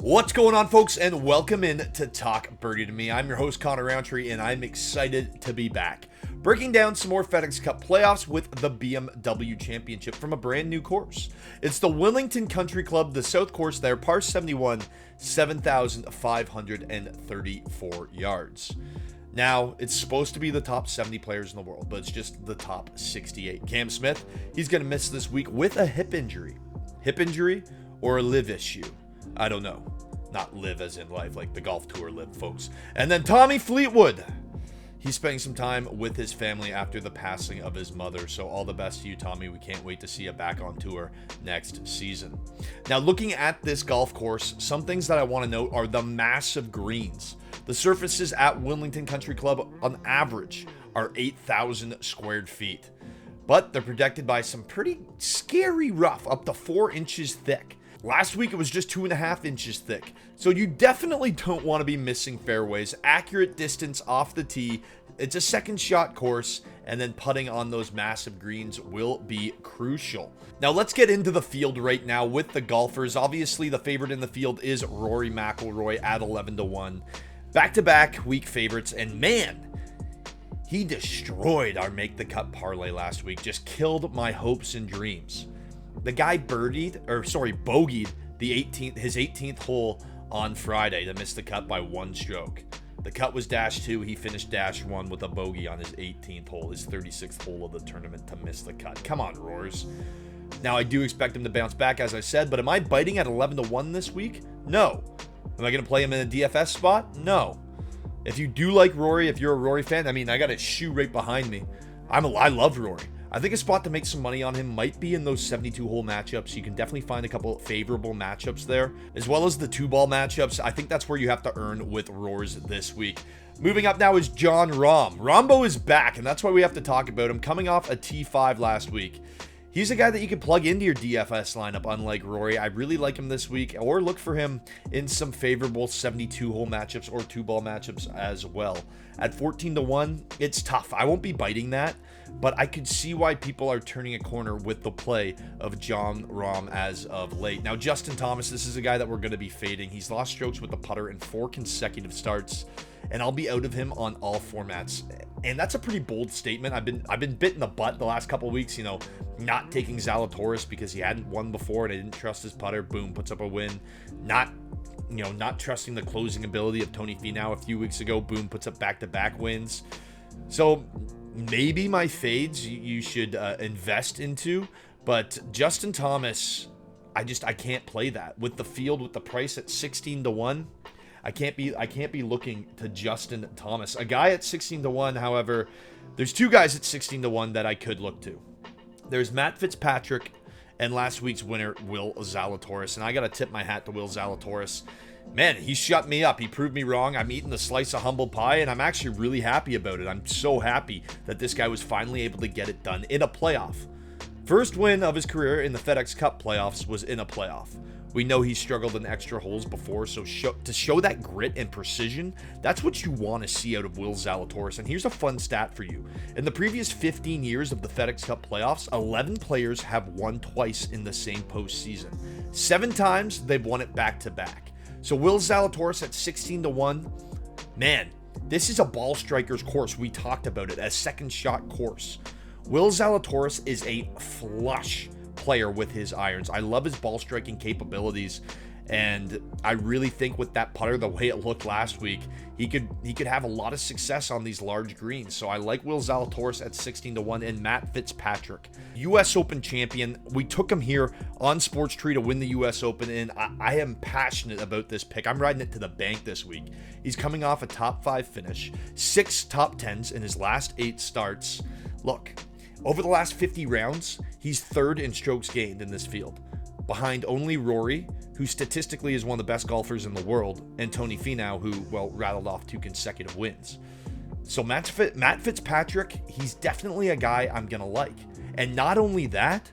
What's going on, folks, and welcome in to Talk Birdie to Me. I'm your host, Connor Roundtree, and I'm excited to be back. Breaking down some more FedEx Cup playoffs with the BMW Championship from a brand new course. It's the Wellington Country Club, the South Course there, par 71, 7,534 yards. Now, it's supposed to be the top 70 players in the world, but it's just the top 68. Cam Smith, he's going to miss this week with a hip injury. Hip injury or a live issue? I don't know. Not live as in life, like the golf tour live, folks. And then Tommy Fleetwood. He's spending some time with his family after the passing of his mother. So all the best to you, Tommy. We can't wait to see you back on tour next season. Now, looking at this golf course, some things that I want to note are the massive greens. The surfaces at Wellington Country Club, on average, are 8,000 square feet. But they're protected by some pretty scary rough, up to 4 inches thick. Last week, it was just 2.5 inches thick. So you definitely don't want to be missing fairways. Accurate distance off the tee. It's a second shot course, and then putting on those massive greens will be crucial. Now, let's get into the field right now with the golfers. Obviously, the favorite in the field is Rory McIlroy at 11-1. Back-to-back week favorites, and man, he destroyed our Make the Cut parlay last week. Just killed my hopes and dreams. The guy bogeyed his 18th hole on Friday to miss the cut by 1 stroke. The cut was dash 2. He finished dash 1 with a bogey on his 18th hole, his 36th hole of the tournament, to miss the cut. Come on, Roars. Now, I do expect him to bounce back, as I said, but am I biting at 11-1 this week? No. Am I going to play him in a DFS spot? No. If you do like Rory, if you're a Rory fan, I got a shoe right behind me. I love Rory. I think a spot to make some money on him might be in those 72-hole matchups. You can definitely find a couple favorable matchups there, as well as the 2-ball matchups. I think that's where you have to earn with Roars this week. Moving up now is Jon Rahm. Rambo is back, and that's why we have to talk about him. Coming off a T5 last week. He's a guy that you can plug into your DFS lineup, unlike Rory. I really like him this week, or look for him in some favorable 72-hole matchups or 2-ball matchups as well. At 14-1, it's tough. I won't be biting that, but I could see why people are turning a corner with the play of Jon Rahm as of late. Now, Justin Thomas, this is a guy that we're going to be fading. He's lost strokes with the putter in 4 consecutive starts, and I'll be out of him on all formats. And that's a pretty bold statement. I've been bit in the butt the last couple of weeks, not taking Zalatoris because he hadn't won before and I didn't trust his putter. Boom, puts up a win. Not trusting the closing ability of Tony Finau a few weeks ago. Boom, puts up back-to-back wins. So maybe my fades you should invest into, but Justin Thomas, I can't play that with the field, with the price at 16-1. I can't be looking to Justin Thomas. A guy at 16-1, however, there's 2 guys at 16-1 that I could look to. There's Matt Fitzpatrick and last week's winner, Will Zalatoris. And I got to tip my hat to Will Zalatoris. Man, he shut me up. He proved me wrong. I'm eating the slice of humble pie, and I'm actually really happy about it. I'm so happy that this guy was finally able to get it done in a playoff. First win of his career in the FedEx Cup playoffs was in a playoff. We know he struggled in extra holes before, so to show that grit and precision, that's what you want to see out of Will Zalatoris. And here's a fun stat for you. In the previous 15 years of the FedEx Cup playoffs, 11 players have won twice in the same postseason. 7 times, they've won it back-to-back. So Will Zalatoris at 16-1, man, this is a ball striker's course. We talked about it, a second shot course. Will Zalatoris is a flush player with his irons. I love his ball striking capabilities, and I really think with that putter, the way it looked last week, he could have a lot of success on these large greens. So I like Will Zalatoris at 16-1 and Matt Fitzpatrick, US Open champion. We took him here on Sports Tree to win the US Open, and I am passionate about this pick. I'm riding it to the bank this week. He's coming off a top 5 finish, 6 top 10s in his last 8 starts. Look, over the last 50 rounds, he's 3rd in strokes gained in this field, behind only Rory, who statistically is one of the best golfers in the world, and Tony Finau, who, rattled off 2 consecutive wins. So Matt Fitzpatrick, he's definitely a guy I'm going to like. And not only that,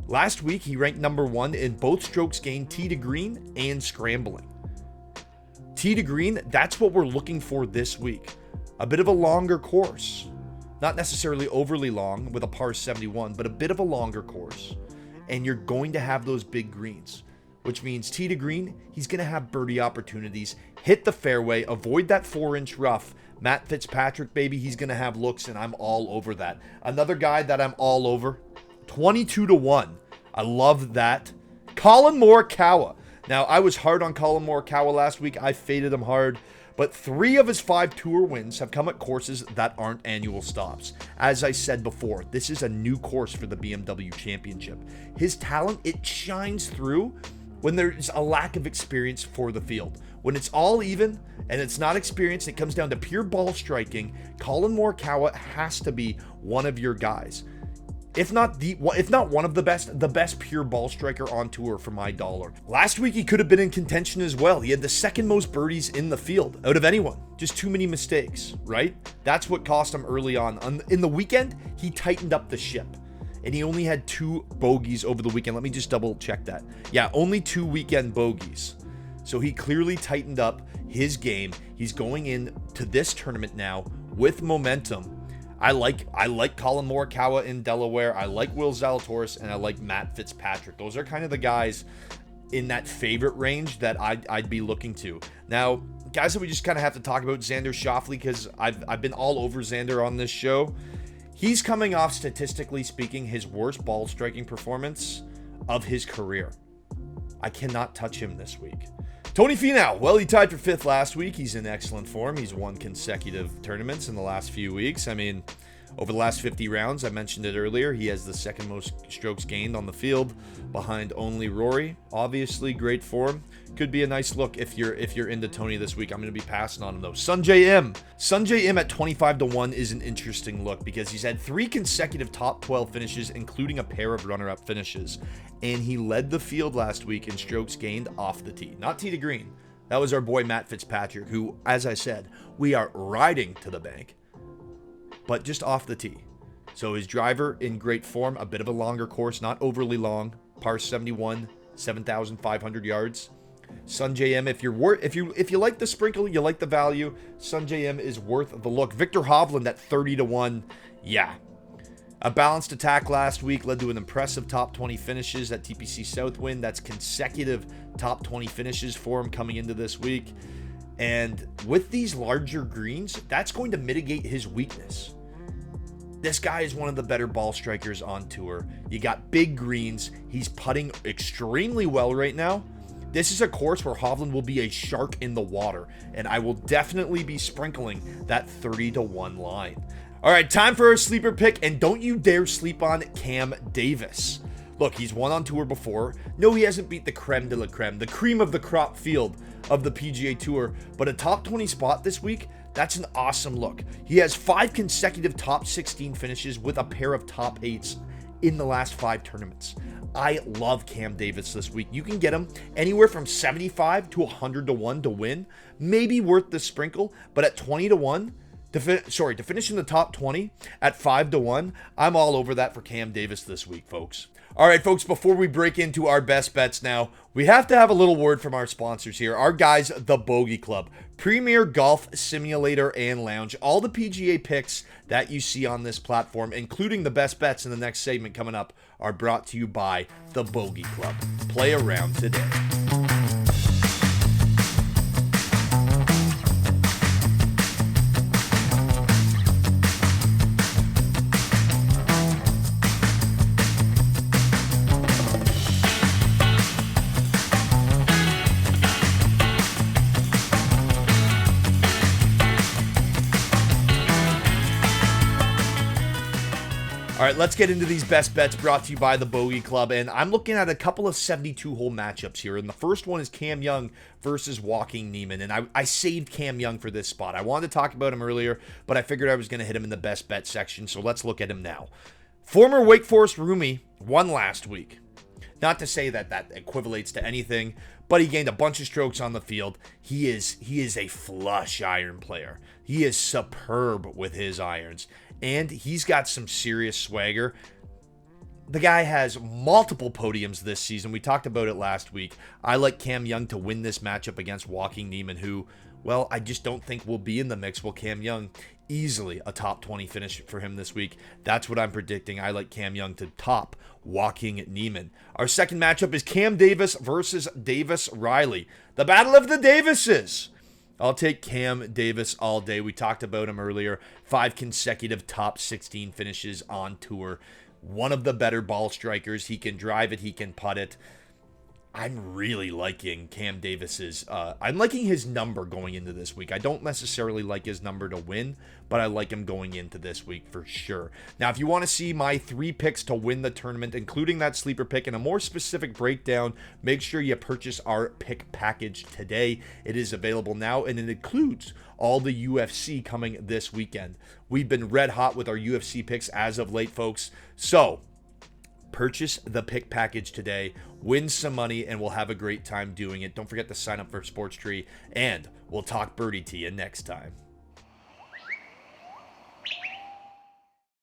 last week he ranked number 1 in both strokes gained, tee to green, and scrambling. Tee to green, that's what we're looking for this week. A bit of a longer course. Not necessarily overly long with a par 71, but a bit of a longer course. And you're going to have those big greens. which means tee to green, he's going to have birdie opportunities, hit the fairway, avoid that 4-inch rough. Matt Fitzpatrick, baby, he's going to have looks, and I'm all over that. Another guy that I'm all over, 22-1. I love that. Collin Morikawa. Now, I was hard on Collin Morikawa last week. I faded him hard. But 3 of his 5 tour wins have come at courses that aren't annual stops. As I said before, this is a new course for the BMW Championship. His talent, it shines through when there's a lack of experience for the field. When it's all even and it's not experienced, it comes down to pure ball striking. Collin Morikawa has to be one of your guys. If not one of the best pure ball striker on tour for my dollar. Last week, he could have been in contention as well. He had the second most birdies in the field out of anyone. Just too many mistakes, right? That's what cost him early on. In the weekend, he tightened up the ship. And he only had 2 bogeys over the weekend. Let me just double check that. Yeah, only 2 weekend bogeys. So he clearly tightened up his game. He's going into this tournament now with momentum. I like Collin Morikawa in Delaware. I like Will Zalatoris, and I like Matt Fitzpatrick. Those are kind of the guys in that favorite range that I'd be looking to. Now, guys that we just kind of have to talk about, Xander Schauffele, because I've been all over Xander on this show. He's coming off, statistically speaking, his worst ball striking performance of his career. I cannot touch him this week. Tony Finau, well, he tied for 5th last week. He's in excellent form. He's won consecutive tournaments in the last few weeks. I mean, over the last 50 rounds, I mentioned it earlier, he has the second most strokes gained on the field behind only Rory. Obviously, great form. Could be a nice look if you're into Tony this week. I'm going to be passing on him, though. SunJM at 25-1 is an interesting look because he's had 3 consecutive top 12 finishes, including a pair of runner-up finishes. And he led the field last week in strokes gained off the tee. Not tee to green. That was our boy Matt Fitzpatrick, who, as I said, we are riding to the bank, but just off the tee. So his driver in great form, a bit of a longer course, not overly long, par 71, 7,500 yards. SunJM, if you like the sprinkle, you like the value, SunJM is worth the look. Victor Hovland at 30-1, yeah. A balanced attack last week led to an impressive top 20 finishes at TPC Southwind. That's consecutive top 20 finishes for him coming into this week. And with these larger greens, that's going to mitigate his weakness. This guy is one of the better ball strikers on tour. You got big greens. He's putting extremely well right now. This is a course where Hovland will be a shark in the water, and I will definitely be sprinkling that 30-1 line. All right, time for a sleeper pick, and don't you dare sleep on Cam Davis. Look, he's won on tour before. No, he hasn't beat the creme de la creme, the cream of the crop field of the PGA Tour, but a top 20 spot this week, that's an awesome look. He has 5 consecutive top 16 finishes with a pair of top 8s in the last 5 tournaments. I love Cam Davis this week. You can get him anywhere from 75 to 100-1 to win. Maybe worth the sprinkle, but at 20-1, to finish in the top 20 at 5-1, I'm all over that for Cam Davis this week, folks. All right, folks, before we break into our best bets now, we have to have a little word from our sponsors here. Our guys, the Bogey Club, premier golf simulator and lounge. All the PGA picks that you see on this platform, including the best bets in the next segment coming up, are brought to you by the Bogey Club. Play around today. All right, let's get into these best bets brought to you by the Bogey Club, and I'm looking at a couple of 72-hole matchups here, and the first one is Cam Young versus Joaquin Niemann, and I saved Cam Young for this spot. I wanted to talk about him earlier, but I figured I was going to hit him in the best bet section, so let's look at him now. Former Wake Forest roomie won last week. Not to say that equivalates to anything, but he gained a bunch of strokes on the field. He is a flush iron player. He is superb with his irons. And he's got some serious swagger. The guy has multiple podiums this season. We talked about it last week. I like Cam Young to win this matchup against Joaquin Niemann, who, well, I just don't think will be in the mix. Well, Cam Young Easily a top 20 finish for him this week. That's what I'm predicting. I like Cam Young to top Joaquin Niemann. Our second matchup is Cam Davis versus Davis Riley. The battle of the Davises. I'll take Cam Davis all day. We talked about him earlier. 5 consecutive top 16 finishes on tour. One of the better ball strikers. He can drive it. He can putt it. I'm really liking Cam Davis's. I'm liking his number going into this week. I don't necessarily like his number to win, but I like him going into this week for sure. Now, if you want to see my 3 picks to win the tournament, including that sleeper pick and a more specific breakdown, make sure you purchase our pick package today. It is available now, and it includes all the UFC coming this weekend. We've been red hot with our UFC picks as of late, folks. So, purchase the pick package today, win some money, and we'll have a great time doing it. Don't forget to sign up for Sports Tree, and we'll talk birdie to you next time.